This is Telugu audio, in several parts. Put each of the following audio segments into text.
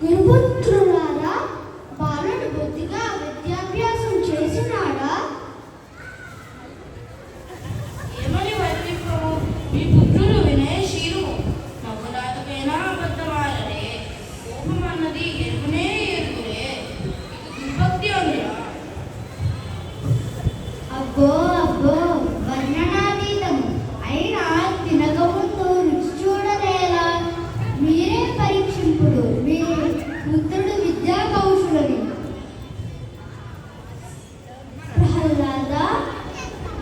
గురుపుత్రులారా, బాలుడు బుద్ధిగా విద్యాభ్యాసం చేసినాడా? ఏమని వర్తింపము? మీ పుత్రులు వినయశీలుము, మగులాతకైనా అబద్ధమాలరే. కోపమన్నది ఎరుగునే ఎరుగులే, ఇది దుర్భక్తి అందురా. అబ్బో అబ్బో, వర్ణనాతీతము. అయినా తినకముందు రుచి చూడలేలా? మీరే పరీక్షింపుడు మీ పుత్రుడు విద్యా కౌశలని. ప్రహ్లాద,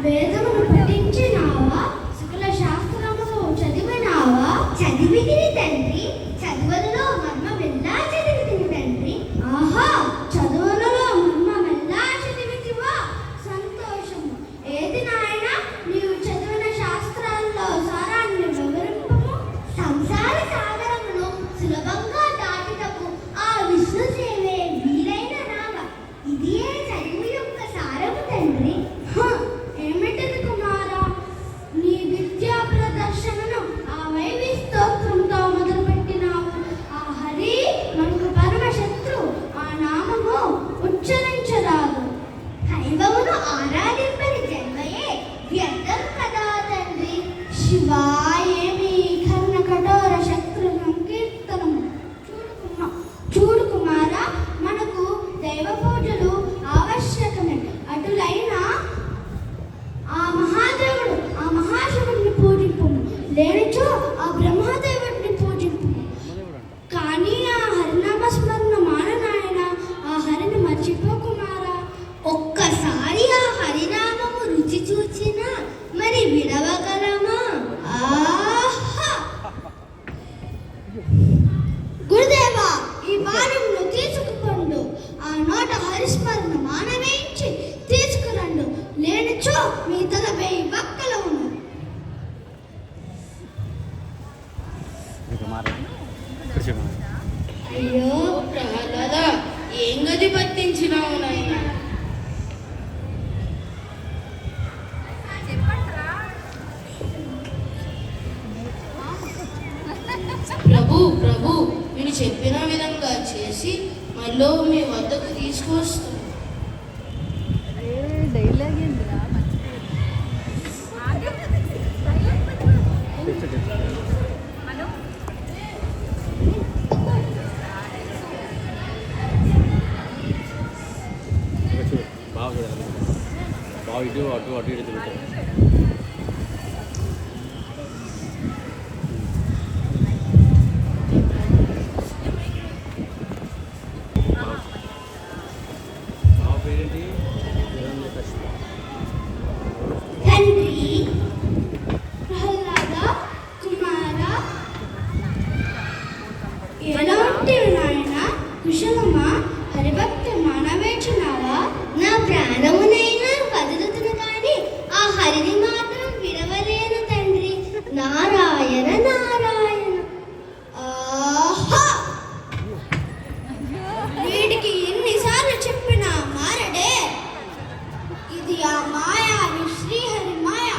వేదమును పఠించినావా? సకల శాస్త్రములు చదివినావా? చదివితిని తండ్రి, చదువులలో మర్మమెల్లా చదివితిని తండ్రి. ఆహా, చదువులలో మర్మమెల్లా చదివితివా? సంతోషము. ఏది నాయన నీవు చదివిన శాస్త్రాల్లో సారాన్ని వివరింపము. సంసార సాగరమును సులభంగా దాటుటకు ఆ విష్ణు సేవే వీలైన నావ. ఇదియే చదువు యొక్క సారము తండ్రి. ఏమిటది కుమారా, నీ విద్యా ప్రదర్శనను ఆ వైవి స్తోత్రంతో మొదలుపెట్టినావు. ఆ హరి మనకు పరమ శత్రు, ఆ నామము ఉచ్చరించరాదు. దైవమును ఆరాధింపని జన్మయే వ్యర్థం కదా తండ్రి. శివాయేమి కర్ణ కఠోర శత్రు సంకీర్తనము. చూడు కుమారా, మనకు దైవ పూజలు ఆవశ్యకమే. అటులైన ఆ మహాదేవుడు ఆ మహాశివుడిని పూజింపు, లేనిచో ఆ బ్రహ్మదేవుడిని పూజింపు. కానీ ఆ హరినామ స్మరణ మాననాయన, ఆ హరిని మర్చిపోకుమారా. ఒక్కసారి ఆ హరినామము రుచి చూచినా మరి విడవగలమా? ఆహా! గురుదేవా, ఈ బాణమును తీసుకుపండు. ఆ నోట హరిస్మరణ మానవేయించి తీసుకురండు, లేనిచో మీ తల వేయి బక్కలు ఉన్ను. అయ్యో ప్రహ్లాద, ఏం గది పట్టించినావు నాయన? ప్రభు ప్రభు, మీరు చెప్పిన విధంగా చేసి మళ్ళీ మీ వద్దకు తీసుకొస్తాను. బాగా ఇటు అటు అటు ఇటు తిరుగుతాడు. బావ పేరేంటి? తండ్రి, ప్రహ్లాద, కుమార, ఎలా ఉంటేవి నాయన? కుశలమా? హరిభక్తి మానవేచున్నావా? నా ప్రాణమునైనా వదులుతును కానీ ఆ హరిని మాత్రం విడవలేను తండ్రి. నారాయణ నారాయణ. ఆహా! వీడికి ఎన్నిసార్లు చెప్పినా మారడే. ఇది ఆ మాయావి శ్రీహరి మాయ.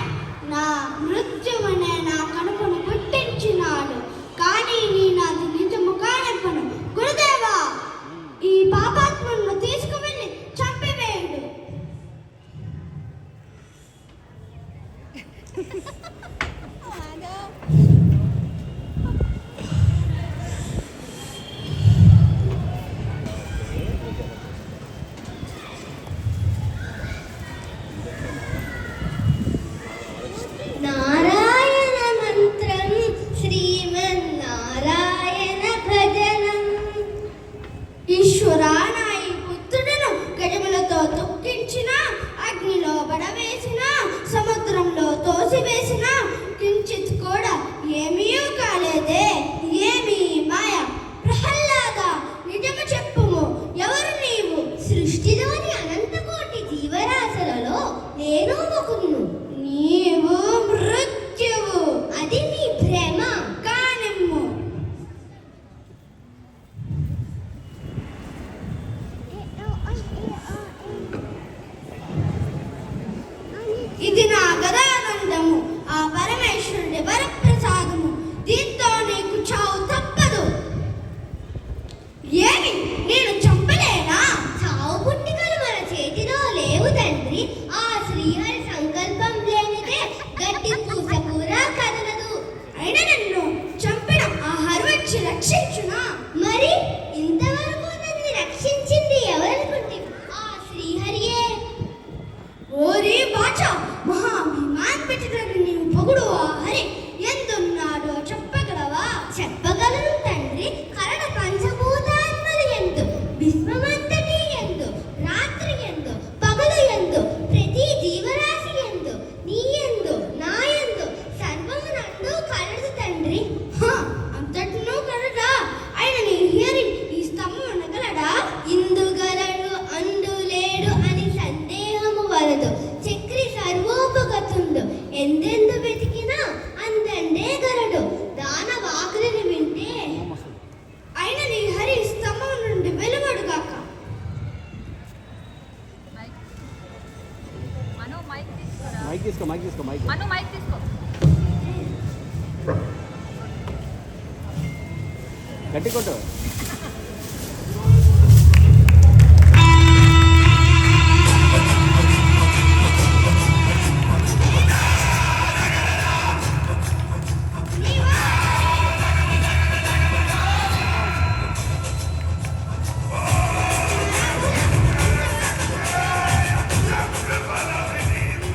నా మృత్యువనే నా కడుపును పుట్టించినాడు, కానీ నేను అది నిజము కానెప్పను. గురుదేవా, ఈ తీసుకో మైక్ అను మైక్ తీసుకో. గట్టి కొట్టు.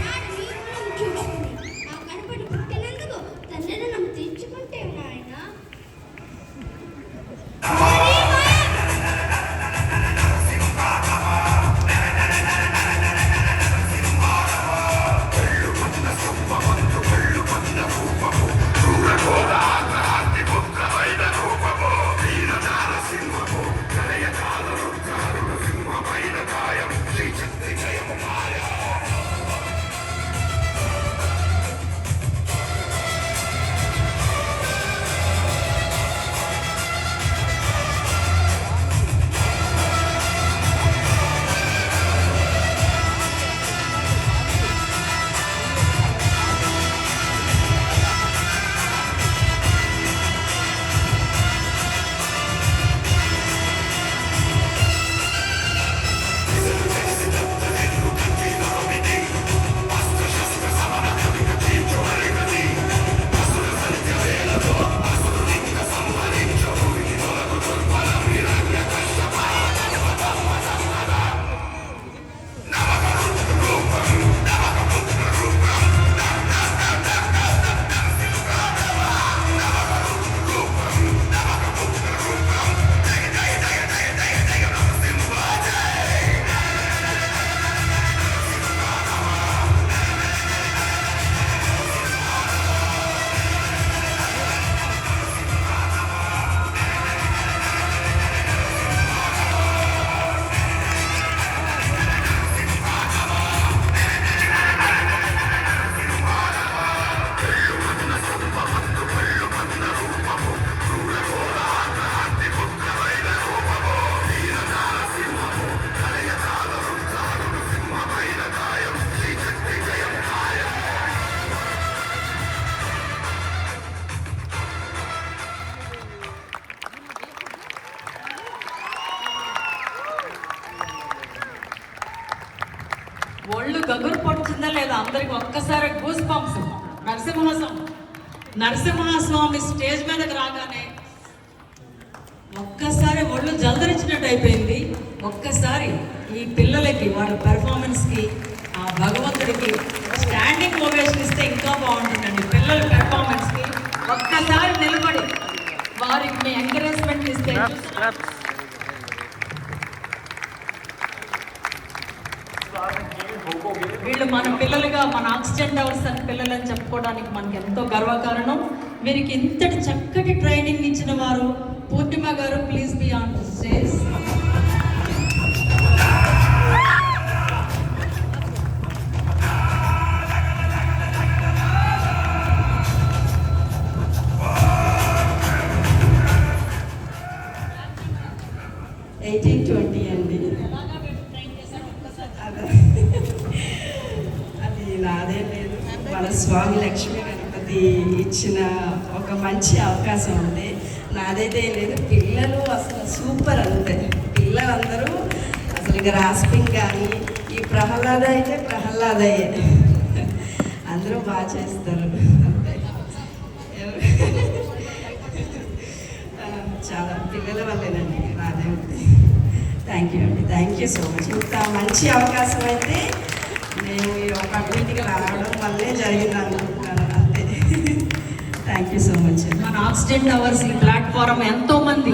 నాడు నీ గుణం చూసుకుని నా కనపడి పుట్టినందుకు తండ్రి రుణం తీర్చుకుంటే నాయన. ఒళ్ళు గగురు పడుతుందా లేదా అందరికి ఒక్కసారి గూస్ పంప్స్. నరసింహస్వామి స్టేజ్ మీదకి రాగానే ఒక్కసారి ఒళ్ళు జలదరించినట్టు అయిపోయింది. ఒక్కసారి ఈ పిల్లలకి వాళ్ళ పెర్ఫార్మెన్స్కి ఆ భగవంతుడికి స్టాండింగ్ ఓవేషన్ ఇస్తే ఇంకా బాగుంటుందండి. పిల్లల పెర్ఫార్మెన్స్కి ఒక్కసారి నిలబడి వారికి మీ ఎంకరేజ్మెంట్ ఇస్తే వీళ్ళు మన పిల్లలుగా మన ఆక్సిజన్ టవర్స్ అని పిల్లలని చెప్పుకోవడానికి మనకి ఎంతో గర్వకారణం. వీరికి ఇంతటి చక్కటి ట్రైనింగ్ ఇచ్చిన వారు పూర్ణిమ గారు, ప్లీజ్ బి ఆన్ స్టేజ్. అండి అది నాదే లేదు, మన స్వామి లక్ష్మీ గణపతి ఇచ్చిన ఒక మంచి అవకాశం ఉంది. నాదైతే లేదు. పిల్లలు అసలు సూపర్ అంతే. పిల్లలందరూ అసలు గ్రాస్పింగ్ కానీ ఈ ప్రహ్లాద అయితే ప్రహ్లాదయ్యే అందరూ బాగా చేస్తారు అంతే. చాలా పిల్లల వల్లేనండి నాదే ఉంది. థ్యాంక్ యూ అండి, థ్యాంక్ యూ సో మచ్. ఇంత మంచి అవకాశం అయితే నేను ఈ ఒక ఇంటికి రావడం వల్లే జరిగింది అనుకుంటున్నాను అంతే. Thank you so much. మన ఆక్సిజన్ టవర్స్ ఈ ప్లాట్ఫారం ఎంతోమంది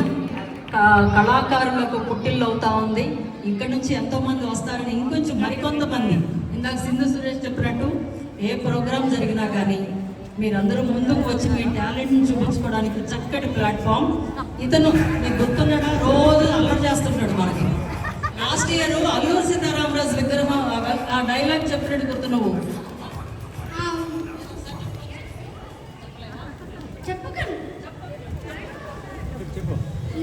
కళాకారులకు పుట్టిల్లు అవుతా ఉంది. ఇక్కడ నుంచి ఎంతోమంది వస్తారని ఇంకొంచెం మరికొంతమంది, ఇందాక సింధు సురేష్ చెప్పినట్టు ఏ ప్రోగ్రాం జరిగినా కానీ మీరందరూ ముందుకు వచ్చి మీ టాలెంట్ని చూపించుకోవడానికి చక్కటి ప్లాట్ఫామ్. ఇతను మీకు గుర్తున్నాడా, రోజు అల్లరి చేస్తున్నాడు మనకి. లాస్ట్ ఇయర్ అల్లూరు సీతారామరాజు విగ్రహం ఆ డైలాగ్ చెప్పినట్టు గుర్తు నువ్వు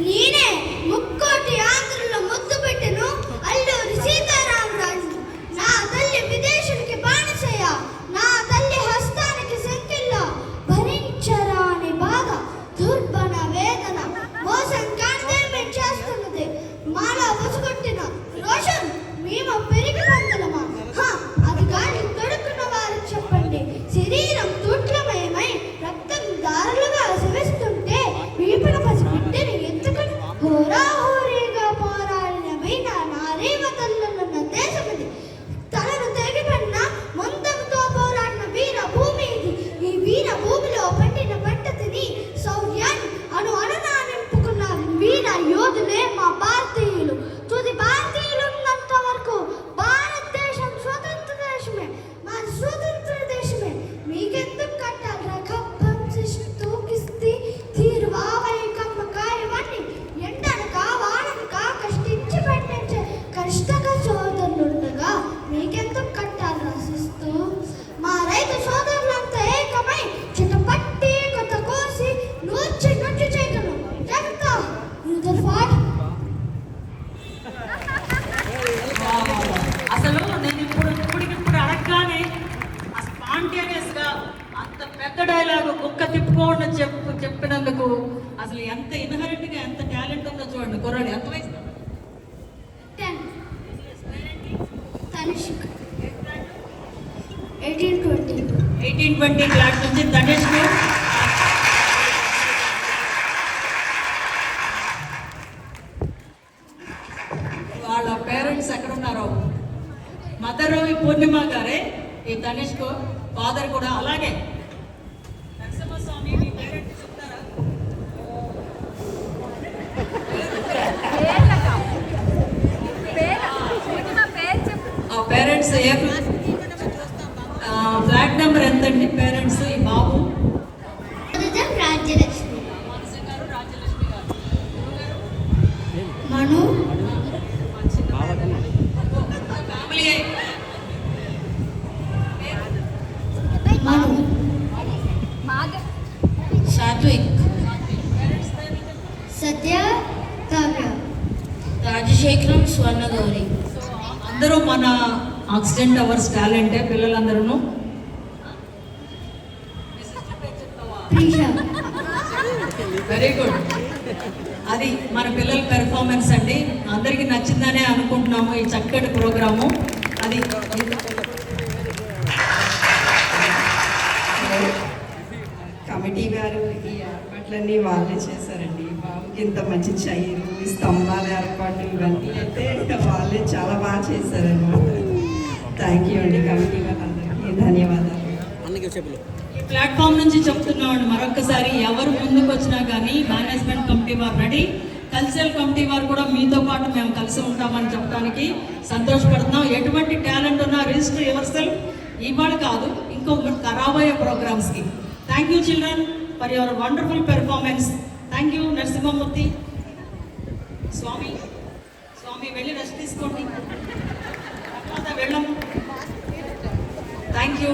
నేనే ముక్కోటి ఆంధ్రుల ముద్దు పెట్టెను అల్లూరి సీతారామరాజు. నా తల్లి విదేశునికి బానిసయ్య, నా అసలు ఎంత ఇన్హరెంట్గా ఎంత టాలెంట్ ఉందో చూడండి కుర్రాడు. ఎంత వయసు? 10. తనిష్క్ 18-20. 18-20 క్లాస్ నుంచి తనేష్కు. వాళ్ళ పేరెంట్స్ ఎక్కడున్నారో మదర్ పూర్ణిమ గారే ఈ తనిష్కు ఫాదర్ కూడా. అలాగే నరసింహస్వామి మీ పేరెంట్స్ చెప్తారా? ఆ పేరెంట్స్ ఏ ఫ్లాట్ నెంబర్ ఎంతండి పేరెంట్స్ ఈ బాబు? రాజ్యలక్ష్మి. మను. ఫ్యామిలీ మను. సాత్విక్, సత్య. కావ్య. రాజశేఖరం, స్వర్ణగౌరి. అందరూ మన ఆక్సిడెంట్ అవర్స్ టాలెంటే పిల్లలందరూ. ప్రీష. Very good. అది మన పిల్లల పెర్ఫార్మెన్స్ అండి. అందరికీ నచ్చిందనే అనుకుంటున్నాము ఈ చక్కటి ప్రోగ్రాము. అది కమిటీ వారు ఈ ఏర్పాట్లన్నీ వాళ్ళే చేశారండి. బాబుకి ఇంత మంచి చైరు, ఈ స్తంభాల ఏర్పాటు ఇవన్నీ అయితే వాళ్ళే చాలా బాగా చేశారనమాట. థ్యాంక్ యూ అండి కమిటీ వాళ్ళందరికీ ధన్యవాదాలు. ఈ ప్లాట్ఫామ్ నుంచి చెప్తున్నామండి మరొకసారి, ఎవరు ముందుకు వచ్చినా కానీ మేనేజ్మెంట్ కమిటీ వారు రెడీ, కల్చరల్ కమిటీ వారు కూడా మీతో పాటు మేము కలిసి ఉంటామని చెప్పడానికి సంతోషపడుతున్నాం. ఎటువంటి టాలెంట్ ఉన్నా రిజిస్టర్ యువర్సెల్ఫ్, ఇవాళ కాదు ఇంకో రాబోయే ప్రోగ్రామ్స్కి. Thank you children for your wonderful performance. Thank you Narasimhamurthy. Swamy వెళ్ళి రెస్ట్ తీసుకోండి, తర్వాత వెళ్ళము. Thank you.